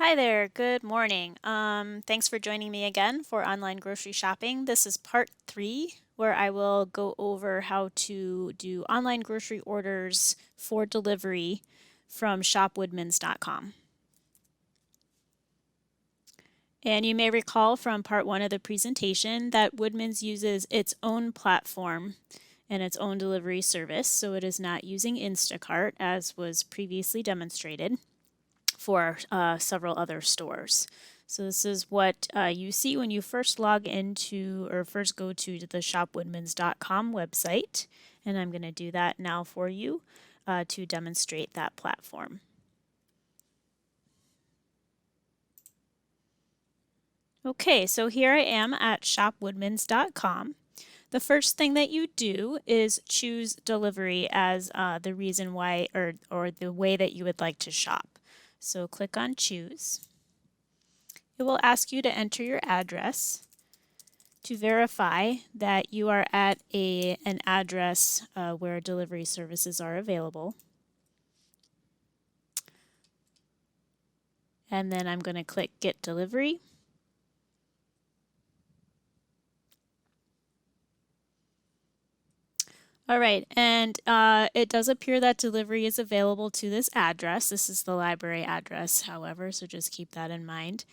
Hi there, good morning. Thanks for joining me again for online grocery shopping. This is part 3 where I will go over how to do online grocery orders for delivery from shopwoodmans.com. And you may recall from part 1 of the presentation that Woodman's uses its own platform and its own delivery service, so it is not using Instacart as was previously demonstrated for several other stores. So this is what you see when you first log into or first go to the shopwoodmans.com website. And I'm going to do that now for you to demonstrate that platform. Okay, so here I am at shopwoodmans.com. The first thing that you do is choose delivery as the reason why or the way that you would like to shop. So click on choose. It will ask you to enter your address to verify that you are at an address where delivery services are available. And then I'm going to click Get Delivery. All right, and it does appear that delivery is available to this address. This is the library address, however, so just keep that in mind.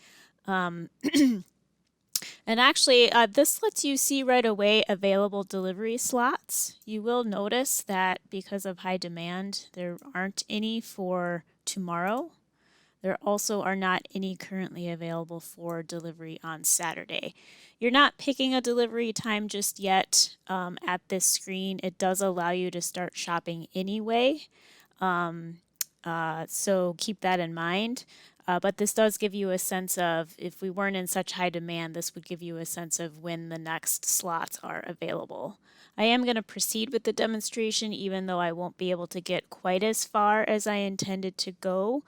And actually, this lets you see right away available delivery slots. You will notice that because of high demand, there aren't any for tomorrow. There also are not any currently available for delivery on Saturday. You're not picking a delivery time just yet at this screen. It does allow you to start shopping anyway. So keep that in mind. But this does give you a sense of, if we weren't in such high demand, this would give you a sense of when the next slots are available. I am going to proceed with the demonstration even though I won't be able to get quite as far as I intended to go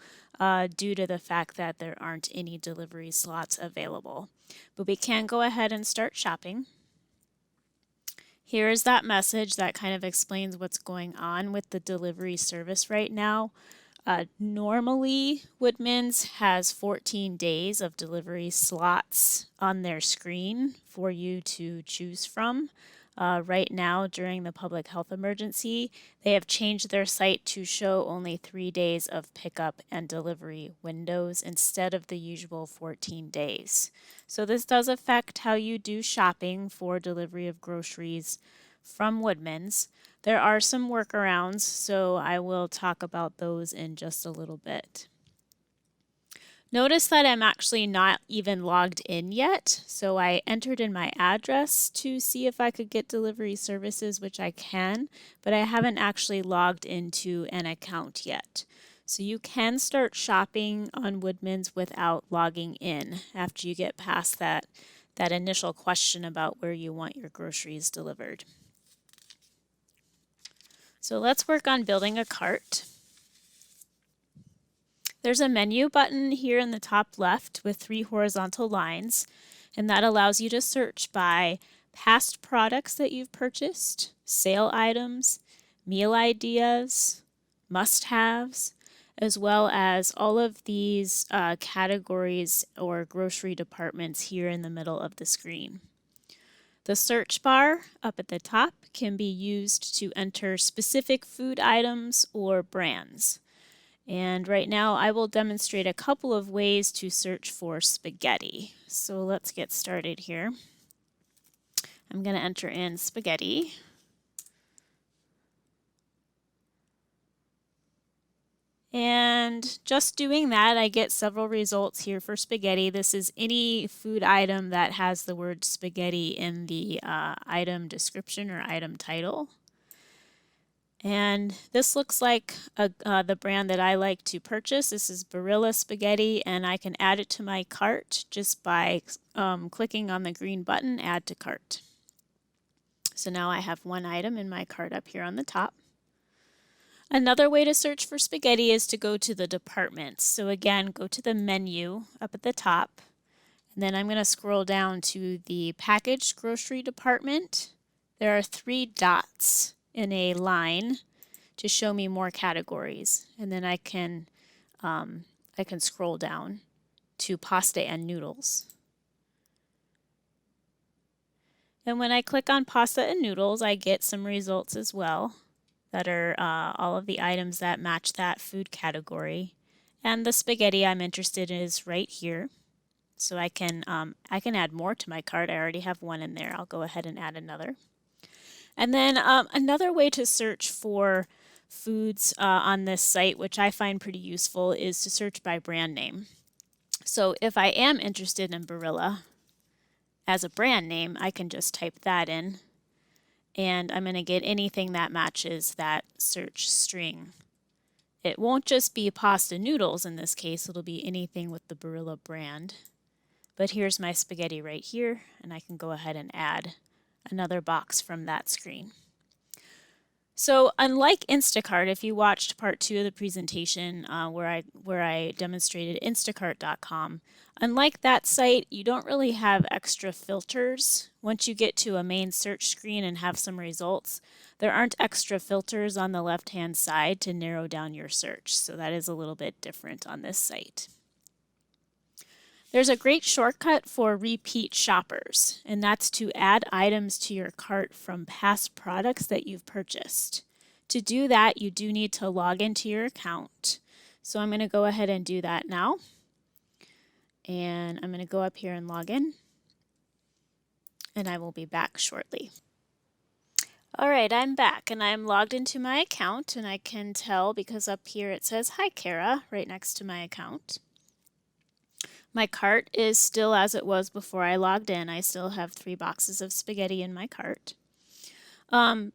due to the fact that there aren't any delivery slots available. But we can go ahead and start shopping. Here is that message that kind of explains what's going on with the delivery service right now. Normally, Woodman's has 14 days of delivery slots on their screen for you to choose from. Right now, during the public health emergency, they have changed their site to show only 3 days of pickup and delivery windows instead of the usual 14 days. So this does affect how you do shopping for delivery of groceries from Woodman's. There are some workarounds, so I will talk about those in just a little bit. Notice that I'm actually not even logged in yet, so I entered in my address to see if I could get delivery services, which I can, but I haven't actually logged into an account yet. So you can start shopping on Woodman's without logging in after you get past that initial question about where you want your groceries delivered. So let's work on building a cart. There's a menu button here in the top left with 3 horizontal lines, and that allows you to search by past products that you've purchased, sale items, meal ideas, must-haves, as well as all of these categories or grocery departments here in the middle of the screen. The search bar up at the top can be used to enter specific food items or brands. And right now I will demonstrate a couple of ways to search for spaghetti. So let's get started here. I'm going to enter in spaghetti. And just doing that, I get several results here for spaghetti. This is any food item that has the word spaghetti in the item description or item title. And this looks like the brand that I like to purchase. This is Barilla Spaghetti, and I can add it to my cart just by clicking on the green button, Add to Cart. So now I have one item in my cart up here on the top. Another way to search for spaghetti is to go to the departments. So again, go to the menu up at the top, and then I'm going to scroll down to the packaged grocery department. There are 3 dots in a line to show me more categories, and then I can scroll down to pasta and noodles. And when I click on pasta and noodles, I get some results as well that are all of the items that match that food category. And the spaghetti I'm interested in is right here. So I can add more to my cart. I already have one in there. I'll go ahead and add another. And then another way to search for foods on this site, which I find pretty useful, is to search by brand name. So if I am interested in Barilla as a brand name, I can just type that in, and I'm going to get anything that matches that search string. It won't just be pasta noodles in this case, it'll be anything with the Barilla brand. But here's my spaghetti right here, and I can go ahead and add another box from that screen. So unlike Instacart, if you watched part 2 of the presentation where I demonstrated Instacart.com, unlike that site, you don't really have extra filters. Once you get to a main search screen and have some results, there aren't extra filters on the left-hand side to narrow down your search. So that is a little bit different on this site. There's a great shortcut for repeat shoppers, and that's to add items to your cart from past products that you've purchased. To do that, you do need to log into your account. So I'm going to go ahead and do that now. And I'm going to go up here and log in, and I will be back shortly. All right, I'm back, and I'm logged into my account, and I can tell because up here it says, "Hi, Kara," right next to my account. My cart is still as it was before I logged in. I still have 3 boxes of spaghetti in my cart. But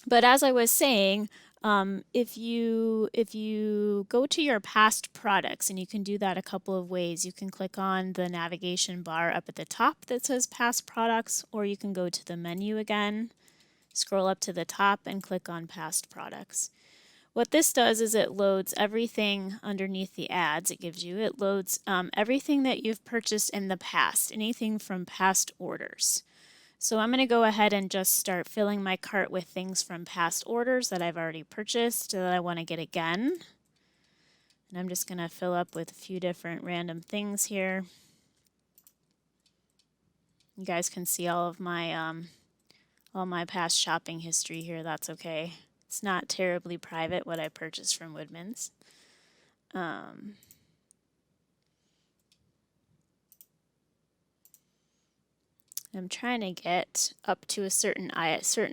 as I was saying, if you go to your past products, and you can do that a couple of ways. You can click on the navigation bar up at the top that says past products, or you can go to the menu again, scroll up to the top, and click on past products. What this does is it loads everything underneath the ads it gives you. It loads everything that you've purchased in the past, anything from past orders. So I'm going to go ahead and just start filling my cart with things from past orders that I've already purchased that I want to get again. And I'm just going to fill up with a few different random things here. You guys can see all my past shopping history here. That's okay. It's not terribly private what I purchased from Woodman's. I'm trying to get up to a certain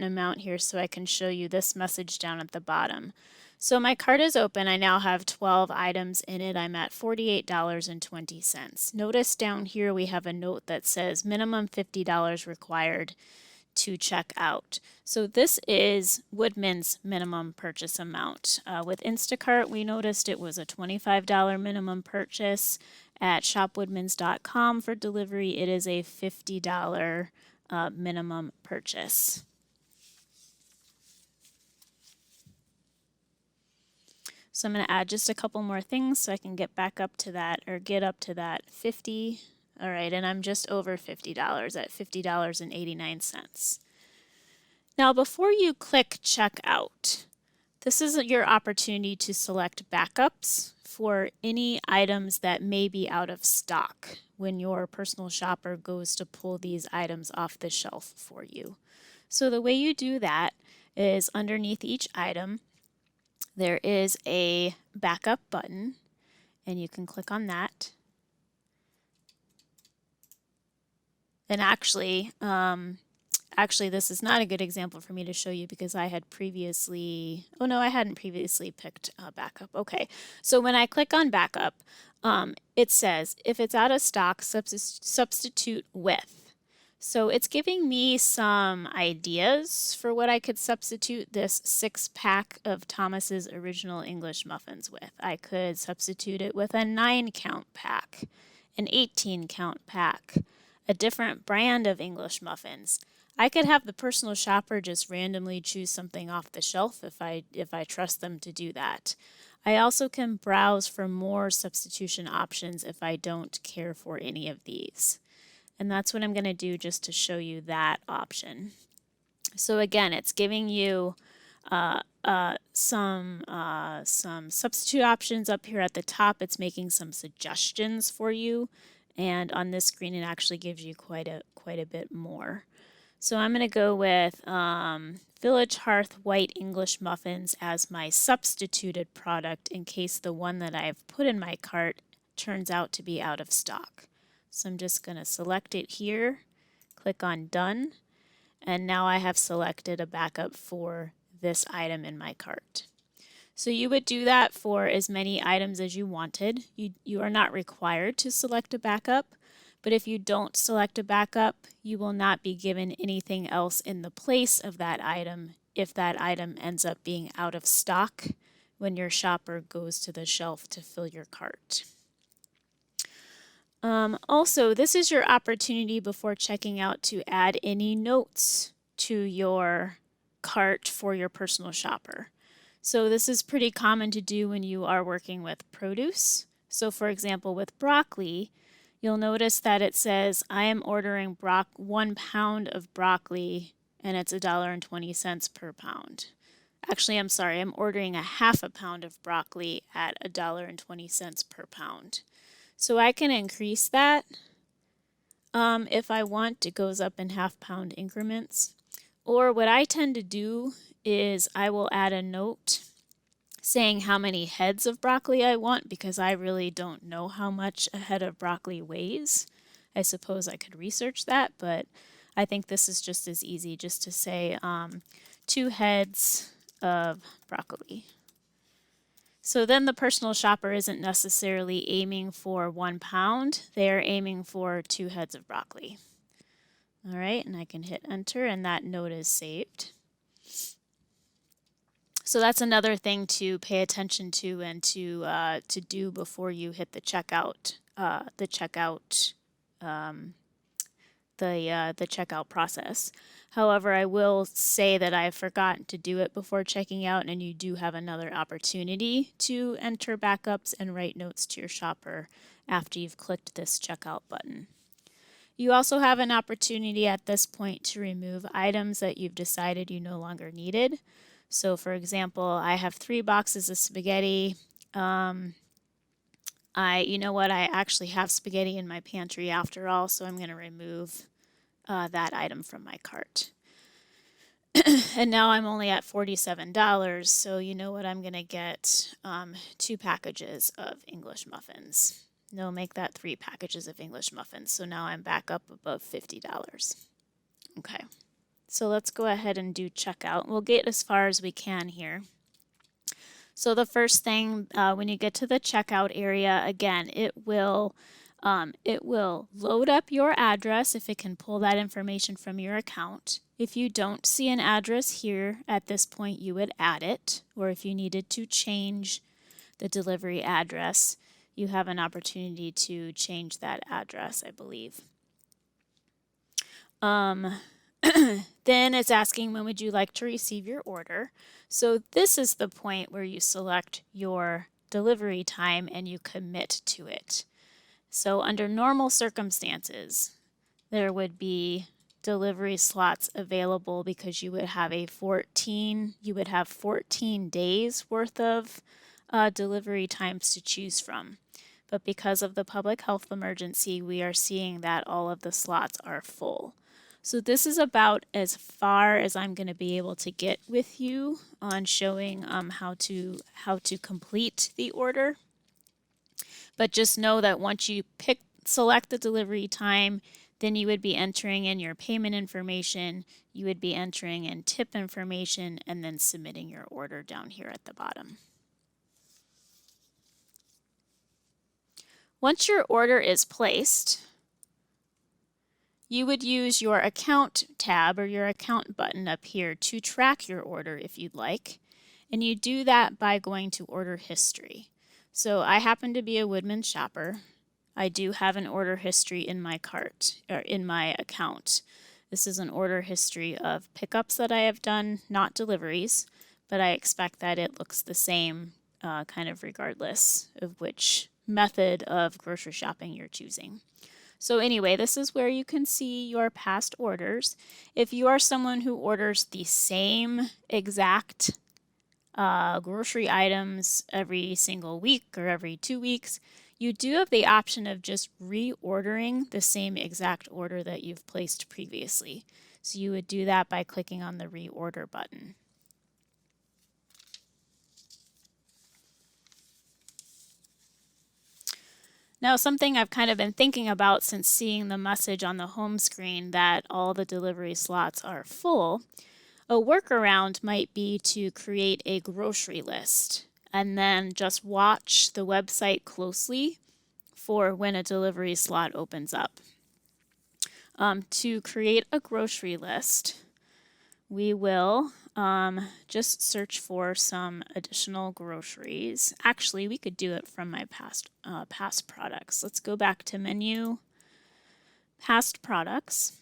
amount here so I can show you this message down at the bottom. So my cart is open. I now have 12 items in it. I'm at $48.20. Notice down here we have a note that says minimum $50 required to check out. So this is Woodman's minimum purchase amount. With Instacart, we noticed it was a $25 minimum purchase. At shopwoodmans.com for delivery, it is a $50 minimum purchase. So I'm going to add just a couple more things so I can get back up to that, or get up to that 50. All right, and I'm just over $50 at $50.89. Now, before you click checkout, this is your opportunity to select backups for any items that may be out of stock when your personal shopper goes to pull these items off the shelf for you. So the way you do that is underneath each item, there is a backup button, and you can click on that. And actually, this is not a good example for me to show you because I had previously, oh no, I hadn't previously picked backup. Okay, so when I click on backup, it says if it's out of stock, substitute with. So it's giving me some ideas for what I could substitute this 6-pack of Thomas's Original English Muffins with. I could substitute it with a 9-count pack, an 18-count pack, a different brand of English muffins. I could have the personal shopper just randomly choose something off the shelf if I trust them to do that. I also can browse for more substitution options if I don't care for any of these. And that's what I'm going to do just to show you that option. So again, it's giving you some substitute options up here at the top. It's making some suggestions for you, and on this screen it actually gives you quite a bit more. So I'm going to go with Village Hearth White English Muffins as my substituted product in case the one that I've put in my cart turns out to be out of stock. So I'm just going to select it here, click on Done, and now I have selected a backup for this item in my cart. So you would do that for as many items as you wanted. You are not required to select a backup, but if you don't select a backup, you will not be given anything else in the place of that item if that item ends up being out of stock when your shopper goes to the shelf to fill your cart. Also, this is your opportunity before checking out to add any notes to your cart for your personal shopper. So this is pretty common to do when you are working with produce. So for example, with broccoli, you'll notice that it says, I am ordering 1 pound of broccoli and it's $1.20 per pound. Actually, I'm sorry, I'm ordering a half a pound of broccoli at $1.20 per pound. So I can increase that if I want. It goes up in half-pound increments. Or what I tend to do is I will add a note saying how many heads of broccoli I want because I really don't know how much a head of broccoli weighs. I suppose I could research that, but I think this is just as easy just to say 2 heads of broccoli. So then the personal shopper isn't necessarily aiming for 1 pound, they're aiming for 2 heads of broccoli. All right, and I can hit enter and that note is saved. So that's another thing to pay attention to and to do before you hit the checkout process. However, I will say that I forgot to do it before checking out, and you do have another opportunity to enter backups and write notes to your shopper after you've clicked this checkout button. You also have an opportunity at this point to remove items that you've decided you no longer needed. So for example, I have 3 boxes of spaghetti. You know what, I actually have spaghetti in my pantry after all, so I'm going to remove that item from my cart. And now I'm only at $47, so you know what, I'm going to get 2 packages of English muffins. No, make that 3 packages of English muffins, so now I'm back up above $50. Okay, so let's go ahead and do checkout. We'll get as far as we can here. So the first thing, when you get to the checkout area, again, it will load up your address if it can pull that information from your account. If you don't see an address here at this point, you would add it, or if you needed to change the delivery address, you have an opportunity to change that address, I believe. Then it's asking when would you like to receive your order. So this is the point where you select your delivery time and you commit to it. So under normal circumstances, there would be delivery slots available because you would have 14 days worth of delivery times to choose from. But because of the public health emergency, we are seeing that all of the slots are full. So this is about as far as I'm going to be able to get with you on showing how to complete the order. But just know that once you select the delivery time, then you would be entering in your payment information, you would be entering in tip information, and then submitting your order down here at the bottom. Once your order is placed, you would use your account tab or your account button up here to track your order if you'd like. And you do that by going to order history. So I happen to be a Woodman shopper. I do have an order history in my cart or in my account. This is an order history of pickups that I have done, not deliveries, but I expect that it looks the same kind of regardless of which method of grocery shopping you're choosing. So anyway, this is where you can see your past orders. If you are someone who orders the same exact grocery items every single week or every 2 weeks, you do have the option of just reordering the same exact order that you've placed previously. So you would do that by clicking on the reorder button. Now, something I've kind of been thinking about since seeing the message on the home screen that all the delivery slots are full, a workaround might be to create a grocery list and then just watch the website closely for when a delivery slot opens up. To create a grocery list, we will just search for some additional groceries. Actually, we could do it from my past products. Let's go back to menu, past products.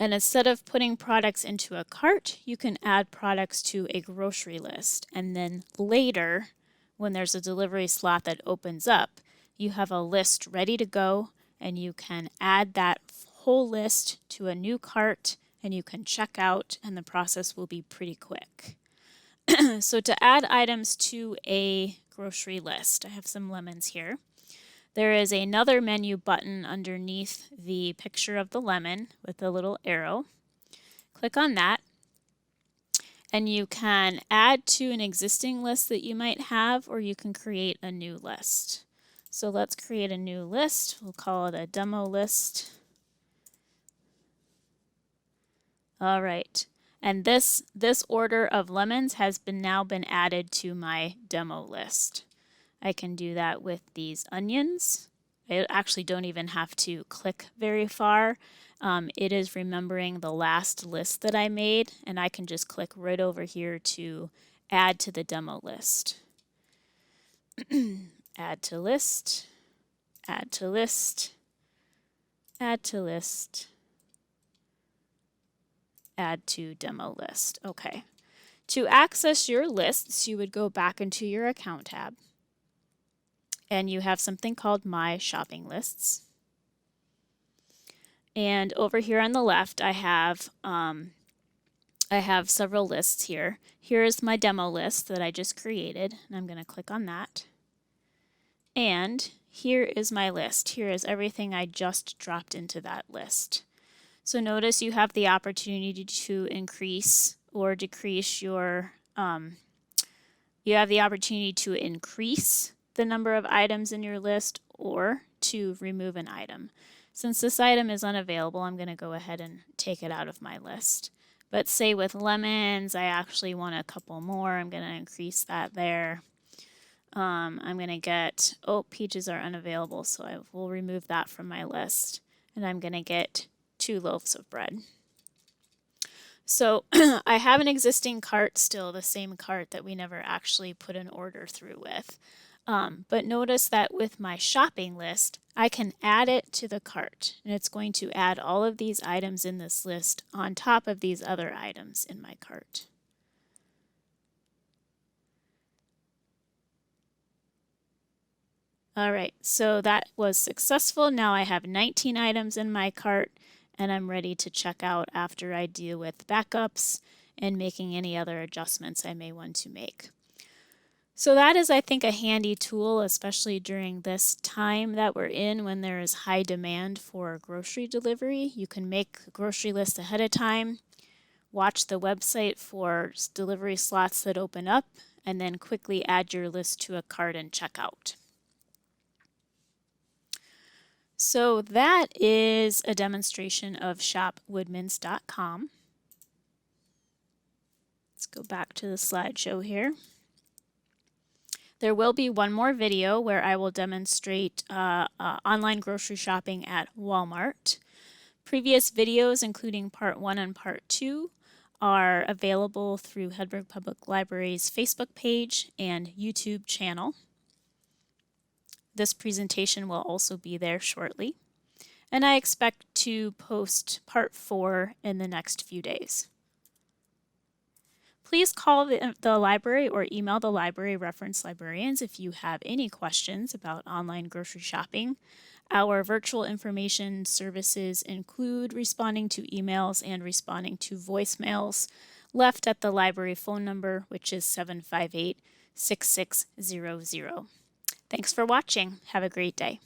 And instead of putting products into a cart, you can add products to a grocery list. And then later, when there's a delivery slot that opens up, you have a list ready to go, and you can add that whole list to a new cart, and you can check out, and the process will be pretty quick. So to add items to a grocery list, I have some lemons here. There is another menu button underneath the picture of the lemon with a little arrow. Click on that, and you can add to an existing list that you might have, or you can create a new list. So let's create a new list. We'll call it a demo list. All right, and this order of lemons has now been added to my demo list. I can do that with these onions. I actually don't even have to click very far. It is remembering the last list that I made, and I can just click right over here to add to the demo list. Add to list, add to list, add to list, add to demo list. Okay. To access your lists, you would go back into your account tab, and you have something called My Shopping Lists. And over here on the left, I have several lists here. Here is my demo list that I just created, and I'm going to click on that. And here is my list. Here is everything I just dropped into that list. So notice you have the opportunity to increase or decrease your, you have the opportunity to increase the number of items in your list or to remove an item. Since this item is unavailable, I'm going to go ahead and take it out of my list. But say with lemons, I actually want a couple more. I'm going to increase that there. I'm going to get, peaches are unavailable, so I will remove that from my list. And I'm going to get 2 loaves of bread. So I have an existing cart still, the same cart that we never actually put an order through with. But notice that with my shopping list, I can add it to the cart, and it's going to add all of these items in this list on top of these other items in my cart. All right, so that was successful. Now I have 19 items in my cart, and I'm ready to check out after I deal with backups and making any other adjustments I may want to make. So that is, I think, a handy tool, especially during this time that we're in when there is high demand for grocery delivery. You can make a grocery list ahead of time, watch the website for delivery slots that open up, and then quickly add your list to a cart and check out. So that is a demonstration of shopwoodmans.com. Let's go back to the slideshow here. There will be one more video where I will demonstrate online grocery shopping at Walmart. Previous videos, including part 1 and part 2, are available through Hedberg Public Library's Facebook page and YouTube channel. This presentation will also be there shortly, and I expect to post part 4 in the next few days. Please call the library or email the library reference librarians if you have any questions about online grocery shopping. Our virtual information services include responding to emails and responding to voicemails left at the library phone number, which is 758-6600. Thanks for watching. Have a great day.